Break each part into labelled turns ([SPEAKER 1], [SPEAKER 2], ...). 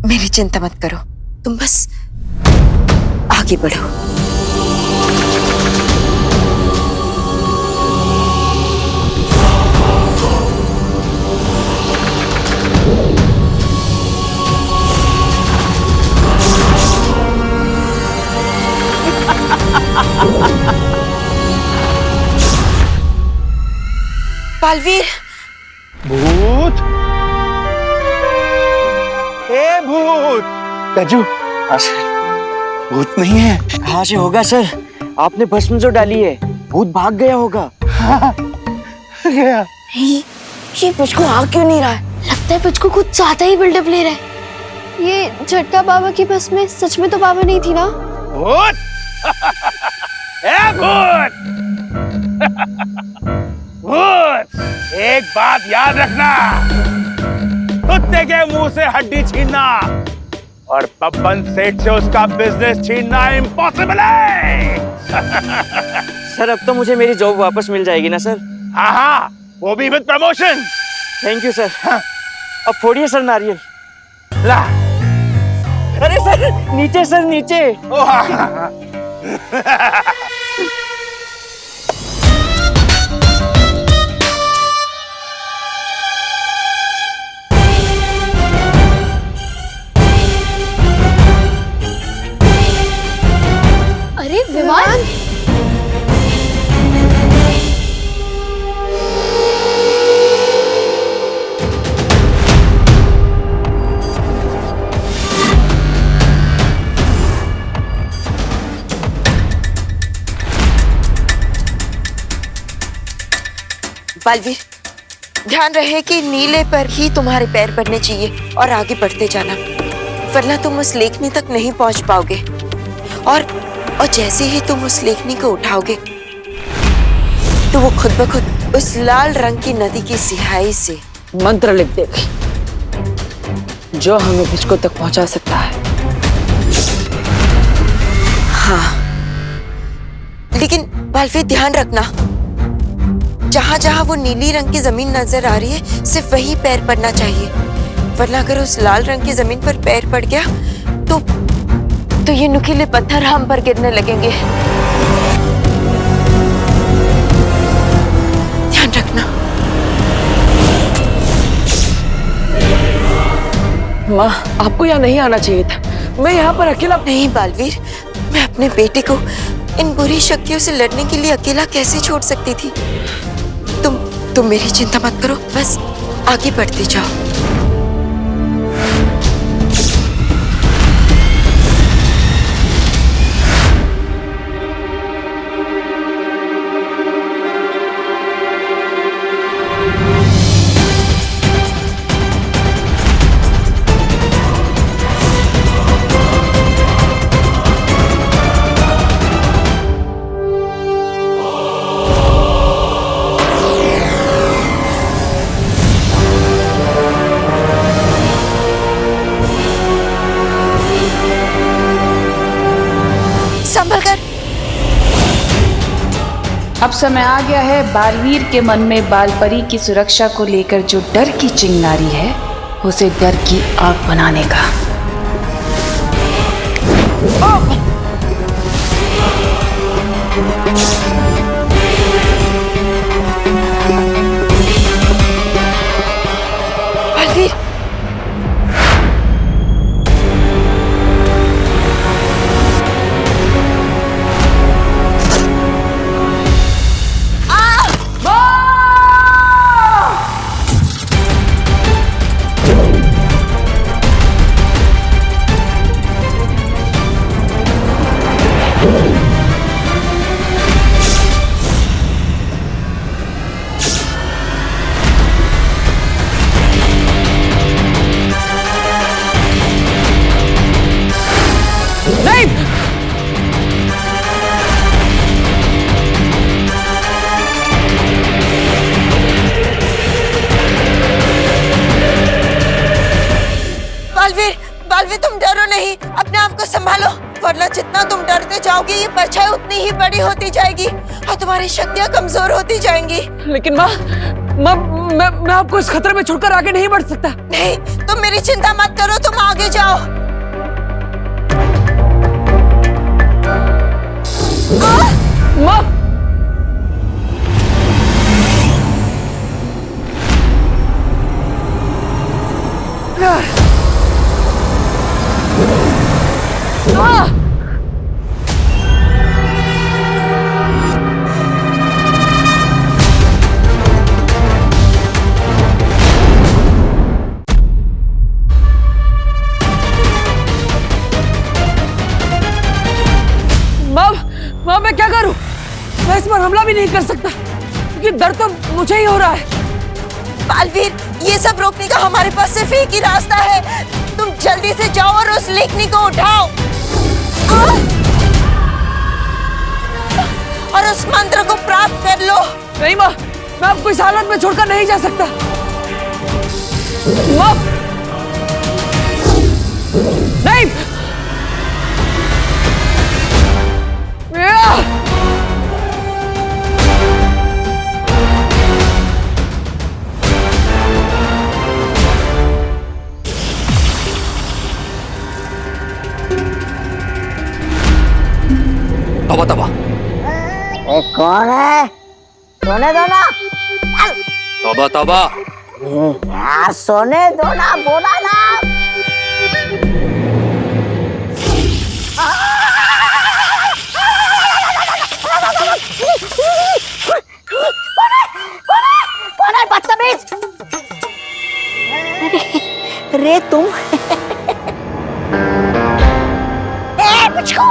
[SPEAKER 1] मेरी चिंता मत करो, तुम बस आगे बढ़ो। बालवीर,
[SPEAKER 2] भूत, ए भूत।
[SPEAKER 3] गज्जू,
[SPEAKER 2] भूत नहीं है।
[SPEAKER 3] कहाँ से होगा सर? आपने भस्म जो डाली है, भूत भाग गया होगा।
[SPEAKER 2] गया।
[SPEAKER 4] ये पुचकू आ क्यों नहीं रहा है? लगता है पुचकू कुछ ज्यादा ही बिल्डअप ले रहा है। ये झटका बाबा की बस में सच में तो बाबा नहीं थी ना?
[SPEAKER 2] भूत, ए भूत, भूत, एक बात याद रखना, कुत्ते के मुंह से हड्डी छीनना और बब्बन सेठ से उसका बिजनेस छीनना इम्पॉसिबल है।
[SPEAKER 3] सर अब तो मुझे मेरी जॉब वापस मिल जाएगी ना सर?
[SPEAKER 2] हाँ हाँ, वो भी with promotion.
[SPEAKER 3] Thank you sir. अब फोड़िए सर नारियल।
[SPEAKER 2] ला।
[SPEAKER 3] अरे सर नीचे सर नीचे।
[SPEAKER 2] ओ हाँ, हाँ, हाँ।
[SPEAKER 4] अरे विमान,
[SPEAKER 1] बालवीर, ध्यान रहे कि नीले पर ही तुम्हारे पैर पड़ने चाहिए और आगे बढ़ते जाना, वरना तुम उस लेखनी तक नहीं पहुंच पाओगे। और जैसे ही तुम उस लेखनी को उठाओगे तो वो खुद ब खुद उस लाल रंग की नदी की सिहाई से
[SPEAKER 3] मंत्र लिख देगी जो हमें पुचकू तक पहुंचा सकता है।
[SPEAKER 1] हाँ, लेकिन बालवीर ध्यान रखना, जहां जहां वो नीली रंग की जमीन नजर आ रही है सिर्फ वही पैर पड़ना चाहिए, वरना अगर उस लाल रंग की जमीन पर पैर पड़ गया तो ये नुकीले पत्थर हम पर गिरने लगेंगे। ध्यान रखना।
[SPEAKER 3] माँ, आपको यहाँ नहीं आना चाहिए था। मैं यहाँ पर अकेला।
[SPEAKER 1] नहीं बालवीर, मैं अपने बेटे को इन बुरी शक्तियों से लड़ने के लिए अकेला कैसे छोड़ सकती थी? तुम मेरी चिंता मत करो, बस आगे बढ़ते जाओ। संभल कर।
[SPEAKER 5] अब समय आ गया है बालवीर के मन में बालपरी की सुरक्षा को लेकर जो डर की चिंगारी है उसे डर की आग बनाने का।
[SPEAKER 1] बालवीर, बालवीर, तुम डरो नहीं, अपने आप को संभालो, वरना जितना तुम डरते जाओगे ये परछाई उतनी ही बड़ी होती जाएगी और तुम्हारी शक्तियां कमजोर होती जाएंगी।
[SPEAKER 3] लेकिन माँ,
[SPEAKER 6] मैं आपको इस खतरे में छोड़कर आगे नहीं बढ़ सकता।
[SPEAKER 1] नहीं, तुम मेरी चिंता मत करो, तुम आगे जाओ।
[SPEAKER 6] माँ, माँ मैं क्या करूं? मैं इस पर हमला भी नहीं कर सकता क्योंकि दर्द तो मुझे ही हो रहा है।
[SPEAKER 1] बालवीर, ये सब रोकने का हमारे पास सिर्फ एक ही रास्ता है। तुम जल्दी से जाओ और उस लेखनी को उठाओ और उस मंत्र को प्राप्त कर लो।
[SPEAKER 6] नहीं माँ, मैं आपको इस हालत में छोड़कर नहीं जा सकता। माँ, नहीं।
[SPEAKER 3] तबा तबा
[SPEAKER 7] कौन है? सोने दो ना।
[SPEAKER 3] तबा तबा
[SPEAKER 7] यार सोने दो ना, बोला ना। कौन है बदतमीज? रे तुम मुझको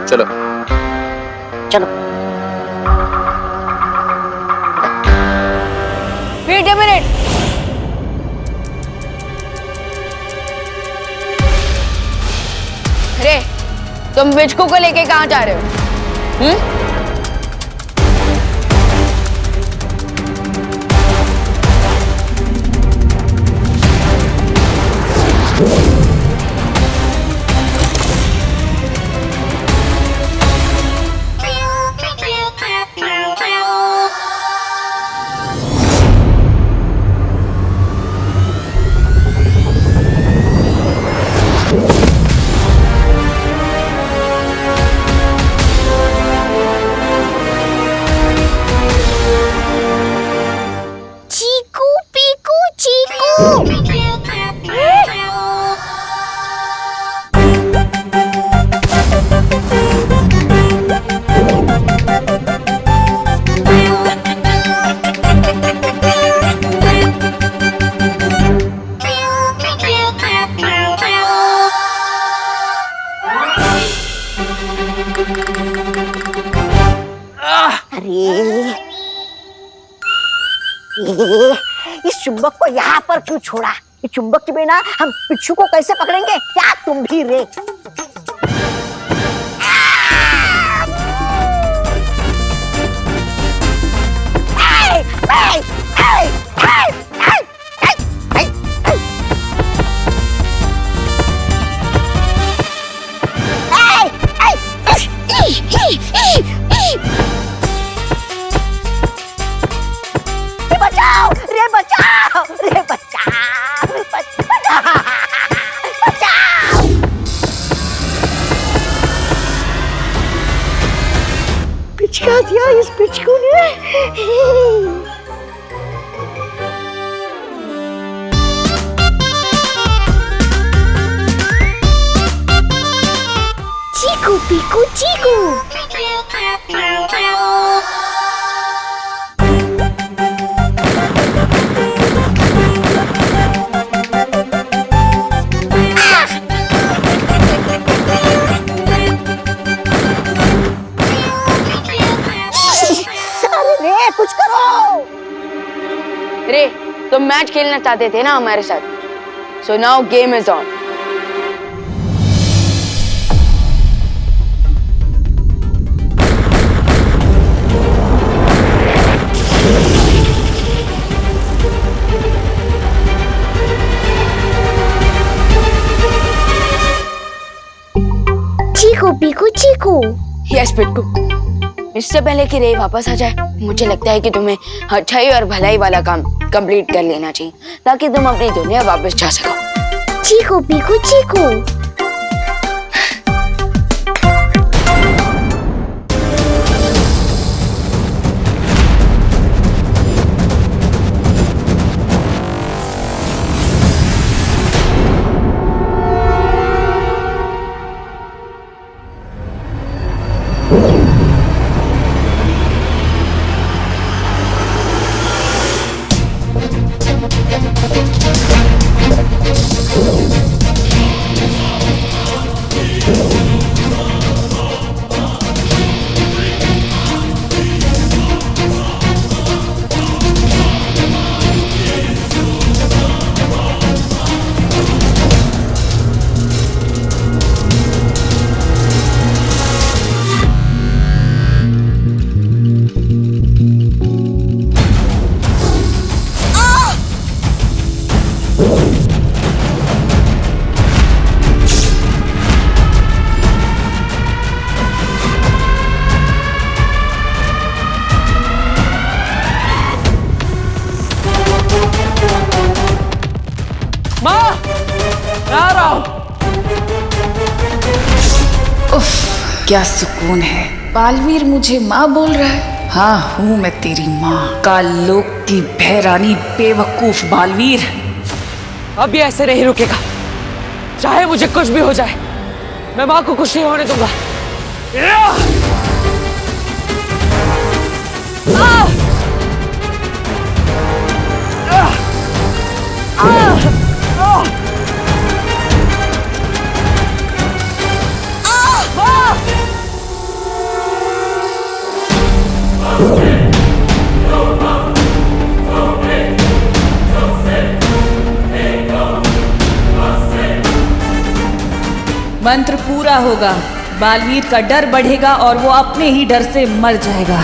[SPEAKER 3] चलो
[SPEAKER 7] चलो।
[SPEAKER 4] Wait a minute. अरे तुम बिचकू को लेके कहाँ जा रहे हो?
[SPEAKER 7] चीकू पीकू चीकू। इस चुंबक को यहाँ पर क्यों छोड़ा? इस चुंबक के बिना हम पिच्छू को कैसे पकड़ेंगे? क्या तुम भी रे? बचाओ रे, बचाओ रे, बचाओ रे, बचाओ। पिचका दिया इस पिचकू ने। चीकू पीकू चीकू। कुछ करो
[SPEAKER 4] रे, तुम मैच खेलना चाहते थे ना हमारे साथ? So now game is on.
[SPEAKER 7] Cheeku Peeku Cheeku.
[SPEAKER 4] Yes Pittu, इससे पहले कि रे वापस आ जाए मुझे लगता है कि तुम्हें अच्छाई और भलाई वाला काम कंप्लीट कर लेना चाहिए ताकि तुम अपनी दुनिया वापस जा सको।
[SPEAKER 8] चीकू पीकू चीकू।
[SPEAKER 6] माँ, मैं आ रहा हूँ।
[SPEAKER 5] उफ, क्या सुकून है। बालवीर मुझे माँ बोल रहा है। हाँ, हूँ मैं तेरी माँ, कालोक की बहरानी बेवकूफ बालवीर।
[SPEAKER 6] अब ये ऐसे नहीं रुकेगा, चाहे मुझे कुछ भी हो जाए, मैं माँ को कुछ नहीं होने दूंगा।
[SPEAKER 5] मंत्र पूरा होगा, बालवीर का डर बढ़ेगा और वो अपने ही डर से मर जाएगा।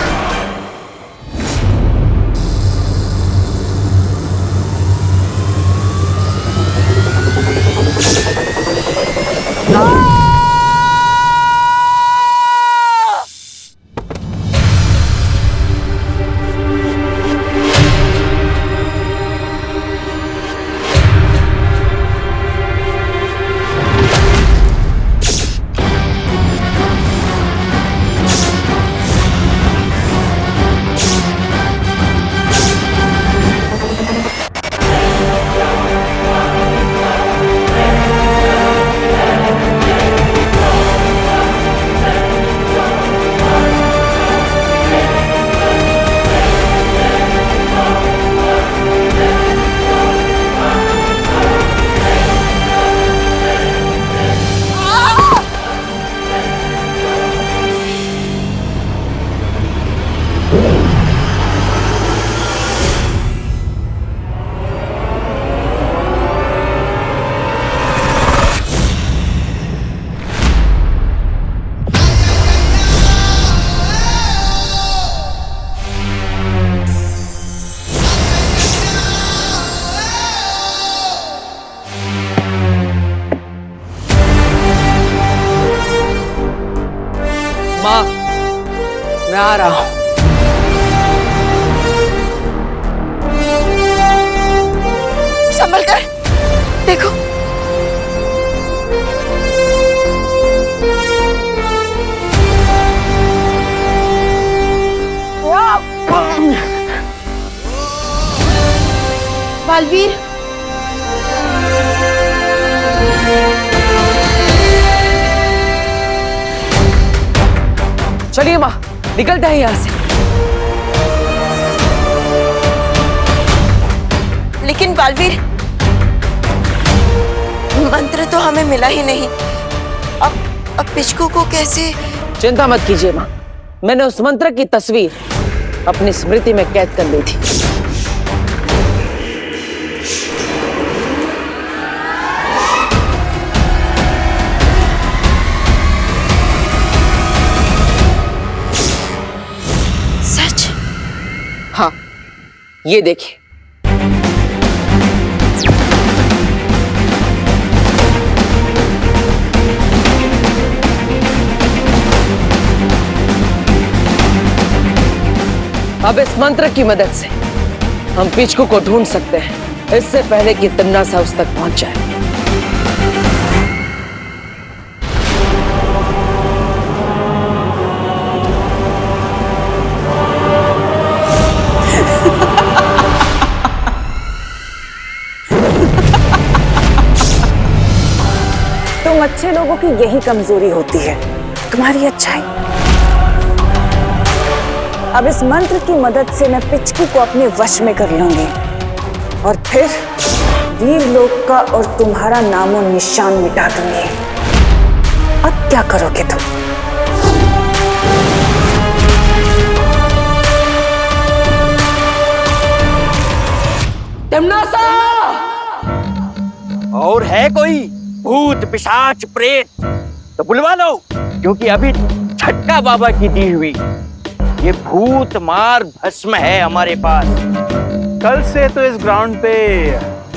[SPEAKER 6] माँ, मैं आ रहा हूँ।
[SPEAKER 1] संभल कर देखो।
[SPEAKER 4] बालवीर,
[SPEAKER 6] चलिए माँ, निकलते हैं यहाँ से।
[SPEAKER 1] लेकिन बालवीर, मंत्र तो हमें मिला ही नहीं। अब पिचकू को कैसे?
[SPEAKER 6] चिंता मत कीजिए माँ, मैंने उस मंत्र की तस्वीर अपनी स्मृति में कैद कर ली थी।
[SPEAKER 1] सच?
[SPEAKER 6] हाँ, ये देखिए। अब इस मंत्र की मदद से हम पिचकू को ढूंढ सकते हैं, इससे पहले कि तिमनासा उस तक पहुंच जाए।
[SPEAKER 8] तुम अच्छे लोगों की यही कमजोरी होती है, तुम्हारी अच्छाई। अब इस मंत्र की मदद से मैं पिचकू को अपने वश में कर लूंगी और फिर वीर लोक का और तुम्हारा नामो निशान मिटा दूंगी। अब क्या करोगे तुम?
[SPEAKER 6] तिमनासा!
[SPEAKER 3] और है कोई भूत पिशाच प्रेत तो बुलवा लो, क्योंकि अभी झटका बाबा की दी हुई ये भूत मार भस्म है हमारे पास।
[SPEAKER 2] कल से तो इस ग्राउंड पे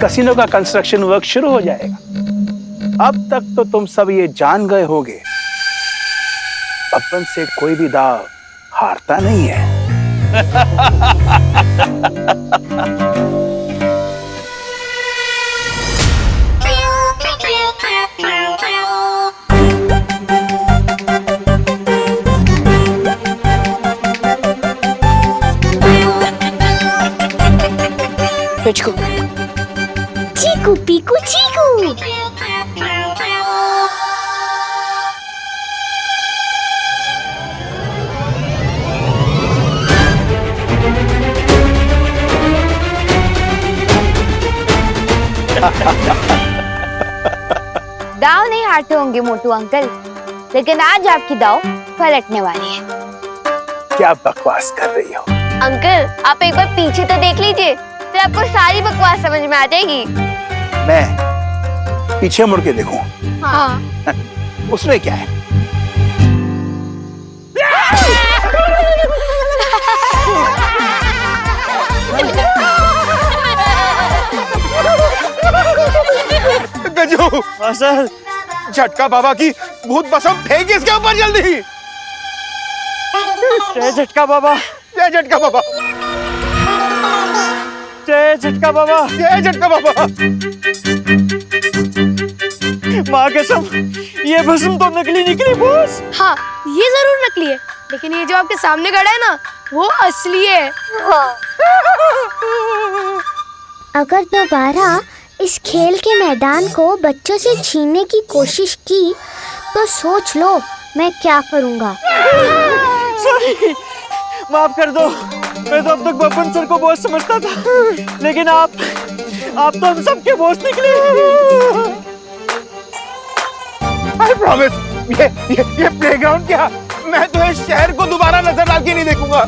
[SPEAKER 2] कसिनो का कंस्ट्रक्शन वर्क शुरू हो जाएगा। अब तक तो तुम सब ये जान गए होगे, अपन से कोई भी दाव हारता नहीं है।
[SPEAKER 1] पिचकू,
[SPEAKER 4] चीकू पीकू चीकू।
[SPEAKER 9] दाव नहीं हारते होंगे मोटू अंकल, लेकिन आज आपकी दाव पलटने वाली है।
[SPEAKER 2] क्या बकवास कर रही हो?
[SPEAKER 9] अंकल, आप एक बार पीछे तो देख लीजिए, फिर आपको सारी बकवास समझ में आ जाएगी।
[SPEAKER 2] मैं पीछे मुड़ के देखूं?
[SPEAKER 9] हाँ।
[SPEAKER 2] उसमें क्या है?
[SPEAKER 10] गजू,
[SPEAKER 3] सर
[SPEAKER 10] झटका बाबा की भूत भस्म फेंक इसके ऊपर जल्दी।
[SPEAKER 3] जय झटका बाबा,
[SPEAKER 10] जय झटका बाबा,
[SPEAKER 3] जय झटका बाबा,
[SPEAKER 10] जय झटका बाबा।
[SPEAKER 3] माँ कसम ये भस्म तो नकली निकली बॉस।
[SPEAKER 4] हाँ, ये जरूर नकली है, लेकिन ये जो आपके सामने खड़ा है ना, वो असली है।
[SPEAKER 11] अगर दोबारा इस खेल के मैदान को बच्चों से छीनने की कोशिश की तो सोच लो मैं क्या करूँगा।
[SPEAKER 3] सॉरी, माफ कर दो। मैं तो अब तक बब्बन सर को बॉस समझता था, लेकिन आप तो हम सबके बॉस निकले।
[SPEAKER 10] I promise, ये प्लेग्राउंड क्या, मैं तो इस शहर को दोबारा नजर डाल के नहीं देखूंगा।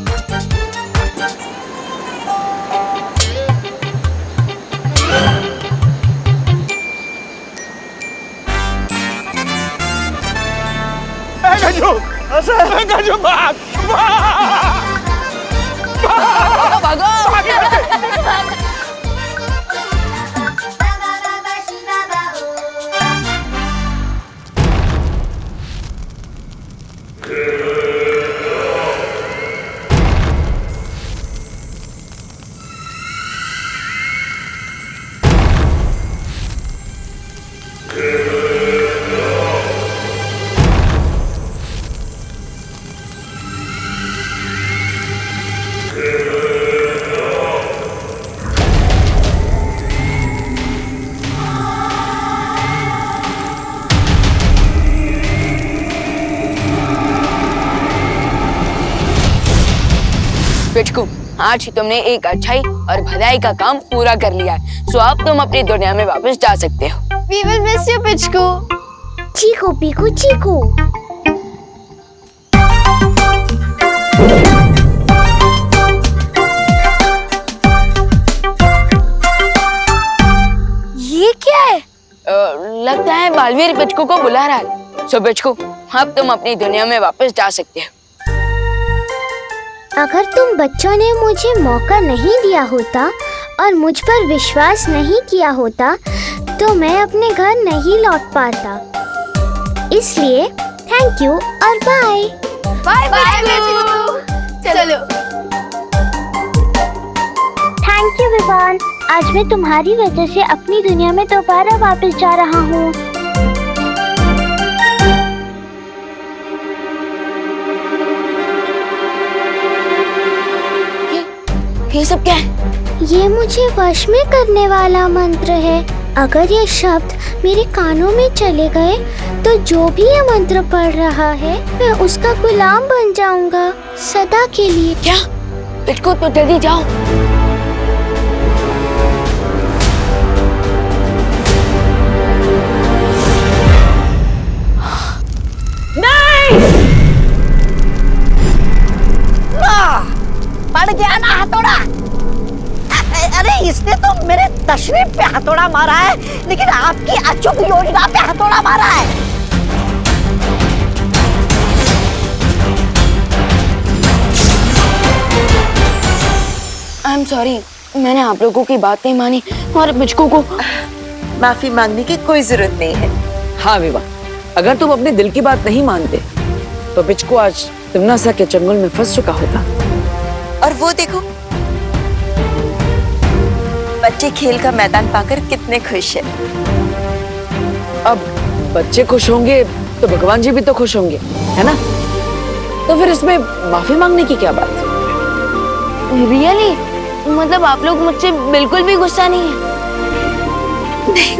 [SPEAKER 10] गजू, भाग,
[SPEAKER 1] पिचकू, आज ही तुमने एक अच्छाई और भलाई का काम पूरा कर लिया है, सो अब तुम अपनी दुनिया में वापस जा सकते हो।
[SPEAKER 4] We will miss you, पिचकू।
[SPEAKER 11] चीकू पीकू चीकू।
[SPEAKER 4] ये क्या है?
[SPEAKER 1] लगता है बालवीर पिचकू को बुला रहा है। सो पिचकू, अब तुम अपनी दुनिया में वापस जा सकते हो।
[SPEAKER 11] अगर तुम बच्चों ने मुझे मौका नहीं दिया होता और मुझ पर विश्वास नहीं किया होता तो मैं अपने घर नहीं लौट पाता। इसलिए थैंक यू और बाय।
[SPEAKER 4] Bye bye Pichku. चलो।
[SPEAKER 11] Thank you Vivan. आज मैं तुम्हारी वजह से अपनी दुनिया में दोबारा वापस जा रहा हूँ।
[SPEAKER 1] ये सब क्या है?
[SPEAKER 11] ये मुझे वश में करने वाला मंत्र है। अगर ये शब्द मेरे कानों में चले गए तो जो भी ये मंत्र पढ़ रहा है मैं उसका गुलाम बन जाऊंगा सदा के लिए।
[SPEAKER 1] क्या?
[SPEAKER 4] पिचकू तो जल्दी जाओ।
[SPEAKER 7] पड़ गया ना हथौड़ा। अरे इसने तो मेरे तशरीफ पे हथौड़ा मारा है, लेकिन आपकी अचूक योजना पे हथौड़ा मारा है।
[SPEAKER 4] आई एम सॉरी, मैंने आप लोगों की बात नहीं मानी और पिचकू को
[SPEAKER 1] माफी मांगने की कोई जरूरत नहीं है।
[SPEAKER 6] हाँ विवा, अगर तुम अपने दिल की बात नहीं मानते तो पिचकू आज तिमनासा के चंगुल में फंस चुका होता।
[SPEAKER 1] और वो देखो, बच्चे खेल का मैदान पाकर कितने खुश हैं।
[SPEAKER 6] अब बच्चे खुश होंगे तो भगवान जी भी तो खुश होंगे, है ना? तो फिर इसमें माफी मांगने की क्या बात?
[SPEAKER 4] रियली मतलब आप लोग मुझसे बिल्कुल भी गुस्सा नहीं है?
[SPEAKER 1] नहीं।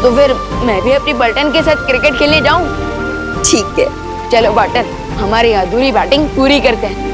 [SPEAKER 4] तो फिर मैं भी अपनी बटन के साथ क्रिकेट खेलने जाऊं?
[SPEAKER 1] ठीक है,
[SPEAKER 4] चलो बटन, हमारी अधूरी बैटिंग पूरी करते हैं।